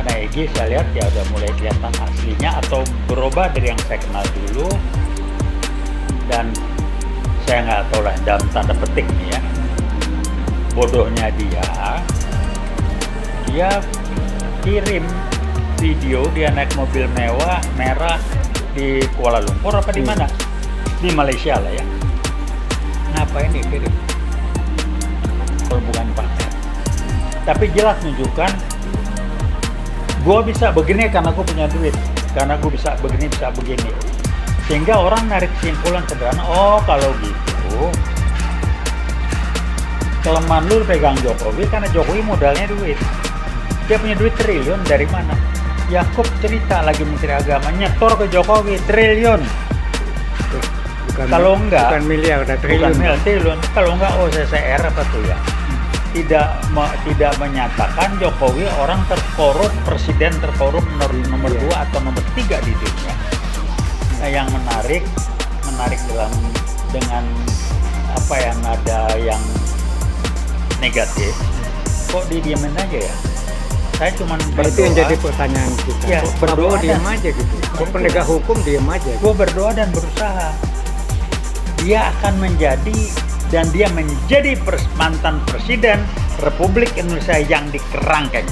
Karena Egy saya lihat ya udah mulai kelihatan aslinya atau berubah dari yang saya kenal dulu. Dan saya nggak tahu lah dalam tanda petik nih ya, bodohnya dia kirim video dia naik mobil mewah merah di Kuala Lumpur apa di mana, di Malaysia lah ya. Ngapain dikirim kalau bukan pamer? Tapi jelas menunjukkan gue bisa begini karena gue punya duit, karena gue bisa begini bisa begini, sehingga orang narik kesimpulan sederhana, oh kalau gitu kelemahan lu pegang Jokowi karena Jokowi modalnya duit. Dia punya duit triliun dari mana? Yakub cerita lagi Menteri Agama nyetor ke Jokowi triliun. Kalau enggak bukan miliar, ada triliun. Bukan triliun. Kalau enggak OCCR apa tuh ya? Tidak menyatakan Jokowi orang terkorup, presiden terkorup nomor 2 atau nomor 3 di dunia. Nah, yang menarik dengan apa yang ada yang negatif, kok didiemin aja ya? Saya cuma berdoa. Itu yang jadi pertanyaan kita. Ya, berdoa diam aja gitu. Kok penegak hukum diam aja? Gue berdoa dan berusaha. Dia akan menjadi dan dia menjadi mantan presiden Republik Indonesia yang dikerangkeng.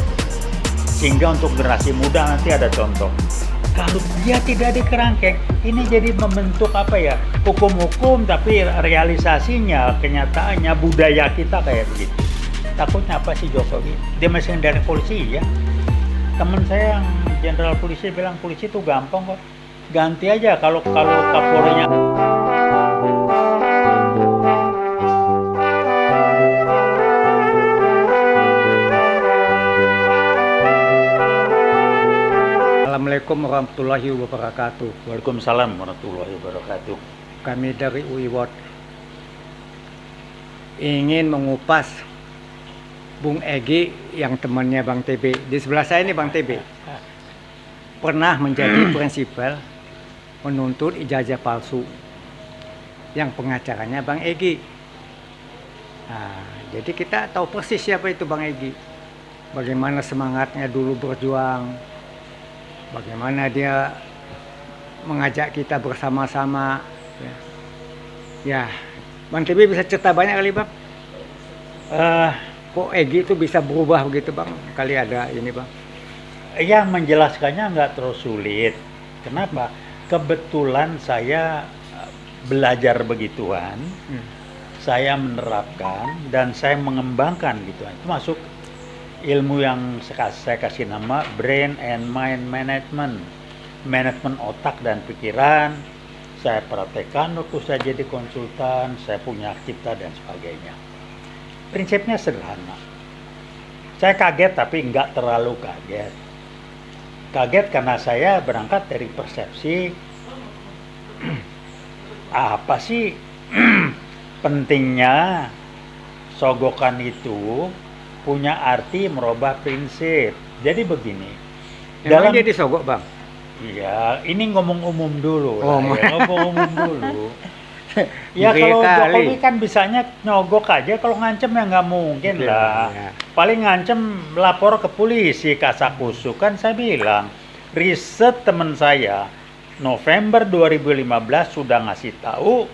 Sehingga untuk generasi muda nanti ada contoh. Kalau dia tidak dikerangkeng, ini jadi membentuk apa ya? Hukum-hukum tapi realisasinya, kenyataannya budaya kita kayak begitu. Takutnya apa sih Jokowi? Dia masih dari polisi ya. Temen saya yang jenderal polisi bilang polisi itu gampang kok. Ganti aja kalau Kapolrinya. Assalamualaikum warahmatullahi wabarakatuh. Waalaikumsalam warahmatullahi wabarakatuh. Kami dari UIWOT ingin mengupas Bung Egy yang temannya Bang TB. Di sebelah saya ini Bang TB. Pernah menjadi prinsipal menuntut ijazah palsu yang pengacaranya Bang Egy. Nah, jadi kita tahu persis siapa itu Bang Egy. Bagaimana semangatnya dulu berjuang. Bagaimana dia mengajak kita bersama-sama. Ya, Bang TB bisa cerita banyak kali Bang. Kok Egy itu bisa berubah begitu Bang? Kali ada ini Bang. Ya menjelaskannya nggak terlalu sulit. Kenapa? Kebetulan saya belajar begituan, saya menerapkan dan saya mengembangkan gituan. Itu masuk ilmu yang saya kasih nama Brain and Mind Management, manajemen otak dan pikiran. Saya praktekkan waktu saya jadi konsultan, saya punya cipta dan sebagainya. Prinsipnya sederhana. Saya kaget tapi nggak terlalu kaget. Kaget karena saya berangkat dari persepsi apa sih pentingnya sogokan itu punya arti merubah prinsip. Jadi begini. Dalam dia disogok Bang? Iya, ini ngomong umum dulu. Oh, ya, ngomong umum dulu. Ya kalau Jokowi kan bisanya nyogok aja, kalau ngancem ya nggak mungkin lah. Ya. Paling ngancem lapor ke polisi kasakusuk kan saya bilang. Riset teman saya November 2015 sudah ngasih tahu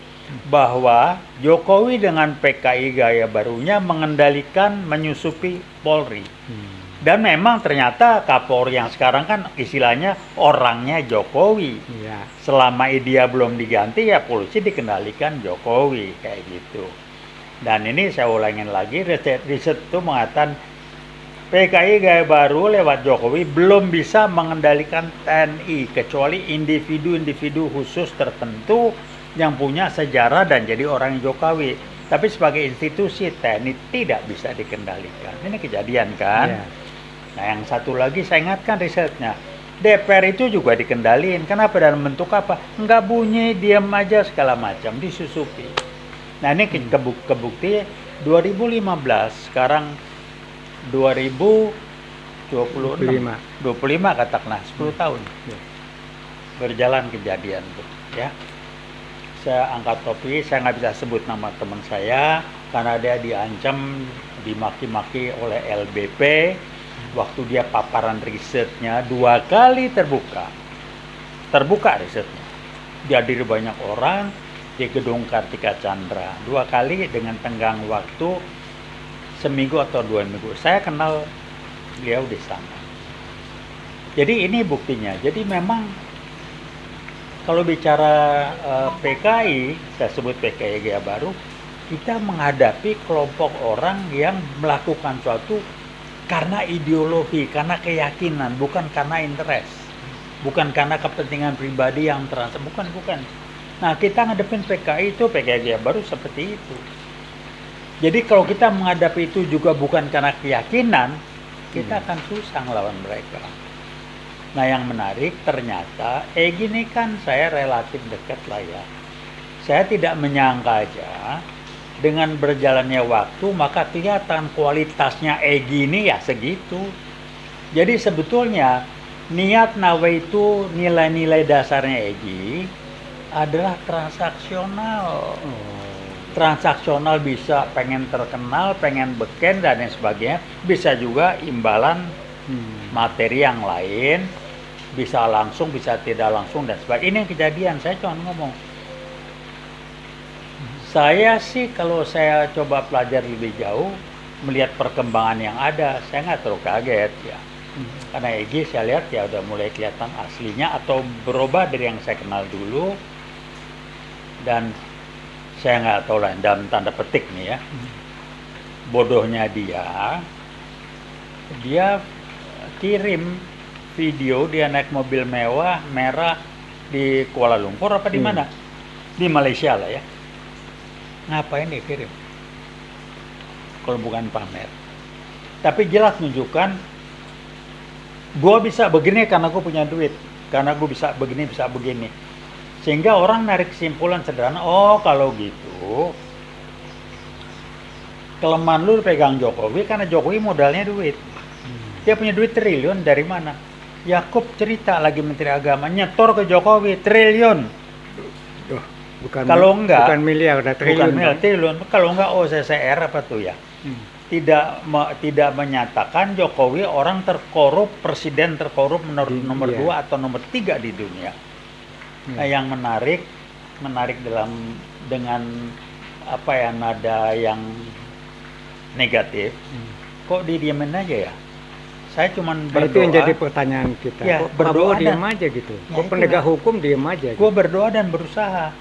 bahwa Jokowi dengan PKI gaya barunya mengendalikan menyusupi Polri. Dan memang ternyata Kapolri yang sekarang kan istilahnya orangnya Jokowi. Ya. Selama dia belum diganti ya polisi dikendalikan Jokowi kayak gitu. Dan ini saya ulangin lagi, riset itu mengatakan PKI gaya baru lewat Jokowi belum bisa mengendalikan TNI kecuali individu-individu khusus tertentu yang punya sejarah dan jadi orang Jokowi. Tapi sebagai institusi TNI tidak bisa dikendalikan. Ini kejadian kan? Ya. Nah yang satu lagi saya ingatkan risetnya, DPR itu juga dikendaliin. Kenapa? Dalam bentuk apa? Nggak bunyi, diam aja segala macam, disusupi. Nah ini kebukti 2015, sekarang 2026, 25 katakanlah 10 tahun berjalan kejadian tuh ya. Saya angkat topi, saya nggak bisa sebut nama teman saya karena dia diancam, dimaki-maki oleh LBP waktu dia paparan risetnya 2 kali terbuka risetnya, dihadiri banyak orang di gedung Kartika Chandra 2 kali dengan tenggang waktu seminggu atau 2 minggu. Saya kenal beliau di sana. Jadi ini buktinya. Jadi memang kalau bicara PKI, saya sebut PKI Gaya Baru, kita menghadapi kelompok orang yang melakukan suatu karena ideologi, karena keyakinan, bukan karena interest, bukan karena kepentingan pribadi yang terasa, bukan. Nah, kita ngadepin PKI itu, PKI Gaya Baru seperti itu. Jadi kalau kita menghadapi itu juga bukan karena keyakinan, kita akan susah melawan mereka. Nah, yang menarik ternyata Egy ini kan saya relatif dekat lah ya. Saya tidak menyangka aja dengan berjalannya waktu maka kelihatan kualitasnya Egy ini ya segitu. Jadi sebetulnya niat nawa itu nilai-nilai dasarnya Egy adalah transaksional. Transaksional bisa pengen terkenal, pengen beken dan lain sebagainya. Bisa juga imbalan materi yang lain, bisa langsung, bisa tidak langsung dan sebagainya. Ini yang kejadian, saya cuma ngomong. Saya sih kalau saya coba pelajari lebih jauh, melihat perkembangan yang ada, saya nggak terlalu kaget ya. Karena Egy saya lihat ya udah mulai kelihatan aslinya atau berubah dari yang saya kenal dulu. Dan saya nggak tahu lah dalam tanda petik nih ya. Bodohnya dia kirim video dia naik mobil mewah merah di Kuala Lumpur apa di mana? Di Malaysia lah ya. Ngapain dikirim? Kalau bukan pamer. Tapi jelas menunjukkan gue bisa begini karena gue punya duit, karena gue bisa begini. Sehingga orang narik kesimpulan sederhana, oh kalau gitu kelemahan lu pegang Jokowi karena Jokowi modalnya duit. Dia punya duit triliun dari mana? Yakub cerita lagi Menteri Agama nyetor ke Jokowi triliun. Bukan miliar, udah triliun. Bukan miliar, triliun. Kalau enggak OCCR apa tuh ya? Tidak menyatakan Jokowi orang terkorup, presiden terkorup nomor 2 atau nomor 3 di dunia. Nah, yang menarik dengan apa ya nada yang negatif, kok didiemin aja ya? Saya cuman berdoa. Itu yang jadi pertanyaan kita. Ya, kok berdoa diam aja gitu. Ya, kok penegak hukum diam aja. Gue berdoa dan berusaha.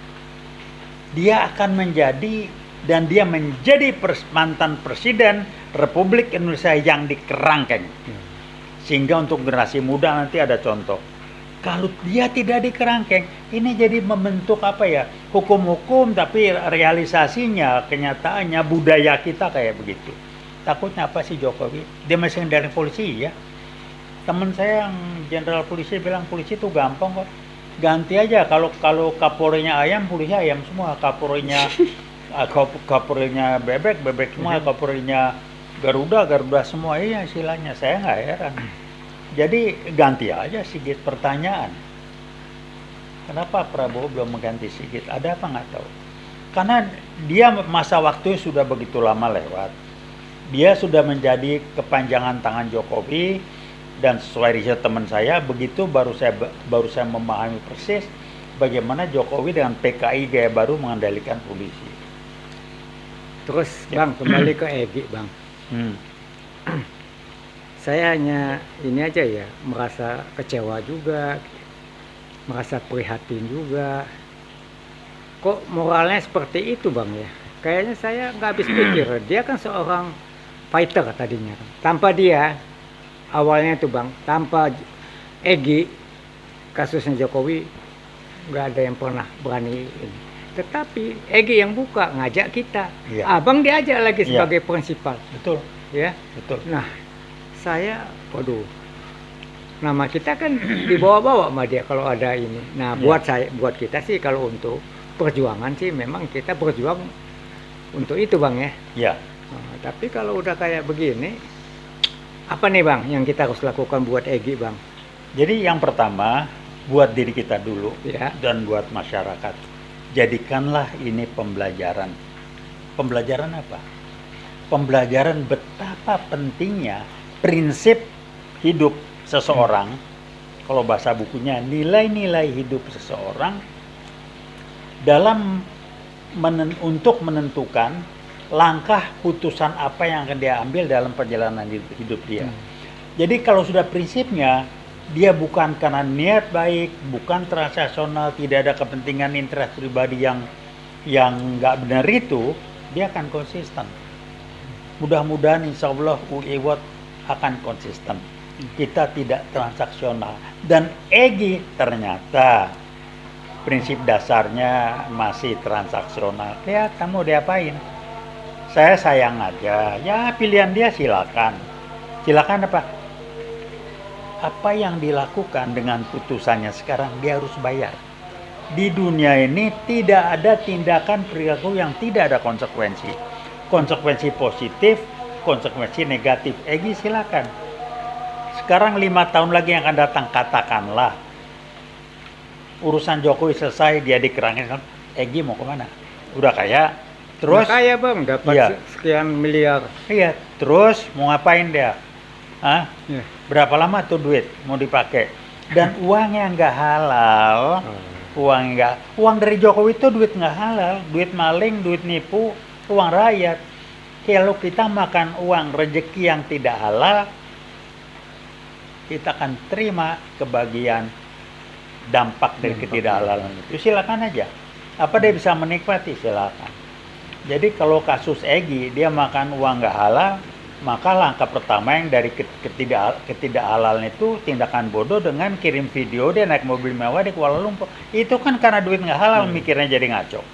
Dia akan menjadi dan dia menjadi mantan presiden Republik Indonesia yang dikerangkeng. Sehingga untuk generasi muda nanti ada contoh. Kalau dia tidak dikerangkeng, ini jadi membentuk apa ya? Hukum-hukum tapi realisasinya, kenyataannya budaya kita kayak begitu. Takutnya apa sih Jokowi? Dia masih dari polisi ya. Teman saya yang jenderal polisi bilang polisi itu gampang kok. Ganti aja kalau Kapolrinya ayam, polisi ayam semua. Kapolrinya bebek semua. Kapolrinya Garuda semua. Iya istilahnya. Saya nggak heran. Jadi ganti aja Sigit. Pertanyaan, kenapa Prabowo belum mengganti Sigit? Ada apa nggak tahu. Karena dia masa waktu sudah begitu lama lewat. Dia sudah menjadi kepanjangan tangan Jokowi. Dan sesuai riset teman saya, begitu baru saya memahami persis bagaimana Jokowi dengan PKI Gaya Baru mengendalikan polisi. Terus Bang, kembali ke Egy Bang. Saya hanya ini aja ya, merasa kecewa juga, merasa prihatin juga. Kok moralnya seperti itu Bang ya? Kayaknya saya nggak habis pikir. Dia kan seorang fighter tadinya. Tanpa dia, awalnya itu Bang, tanpa Egy, kasusnya Jokowi nggak ada yang pernah berani ini. Tetapi Egy yang buka, ngajak kita. Ya. Abang diajak lagi sebagai prinsipal. Betul. Ya, betul. Nah, saya, nama kita kan dibawa-bawa sama dia kalau ada ini. Nah, buat kita sih kalau untuk perjuangan sih memang kita berjuang untuk itu Bang ya. Iya. Nah, tapi kalau udah kayak begini, apa nih Bang yang kita harus lakukan buat Egy Bang? Jadi yang pertama buat diri kita dulu ya. Dan buat masyarakat. Jadikanlah ini pembelajaran. Pembelajaran apa? Pembelajaran betapa pentingnya prinsip hidup seseorang, kalau bahasa bukunya nilai-nilai hidup seseorang dalam untuk menentukan langkah putusan apa yang akan dia ambil dalam perjalanan hidup dia. Jadi kalau sudah prinsipnya dia bukan karena niat baik, bukan transaksional, tidak ada kepentingan interest pribadi yang nggak benar itu, dia akan konsisten. Mudah-mudahan insya Allah UI Award akan konsisten. Kita tidak transaksional. Dan EGI ternyata prinsip dasarnya masih transaksional. Ya, kamu diapain? Saya sayang aja. Ya, pilihan dia silakan. Silakan apa? Apa yang dilakukan dengan putusannya sekarang dia harus bayar. Di dunia ini tidak ada tindakan perilaku yang tidak ada konsekuensi. Konsekuensi positif, konsekuensi negatif. EGI silakan. Sekarang 5 tahun lagi yang akan datang, katakanlah urusan Jokowi selesai, dia dikerangin, EGI mau kemana? Udah kaya, terus? Udah kaya bang, dapat iya. sekian miliar. Iya, terus mau ngapain dia? Hah? Iya. Berapa lama tuh duit mau dipakai? Dan uangnya nggak halal, uang dari Jokowi itu duit nggak halal, duit maling, duit nipu, uang rakyat. Kalau kita makan uang rezeki yang tidak halal, kita akan terima kebagian dampak dari ketidakhalalan itu. Silakan aja. Apa dia bisa menikmati? Silakan. Jadi kalau kasus EGI dia makan uang nggak halal, maka langkah pertama yang dari ketidakhalalan itu tindakan bodoh dengan kirim video dia naik mobil mewah di Kuala Lumpur. Itu kan karena duit nggak halal, mikirnya jadi ngaco.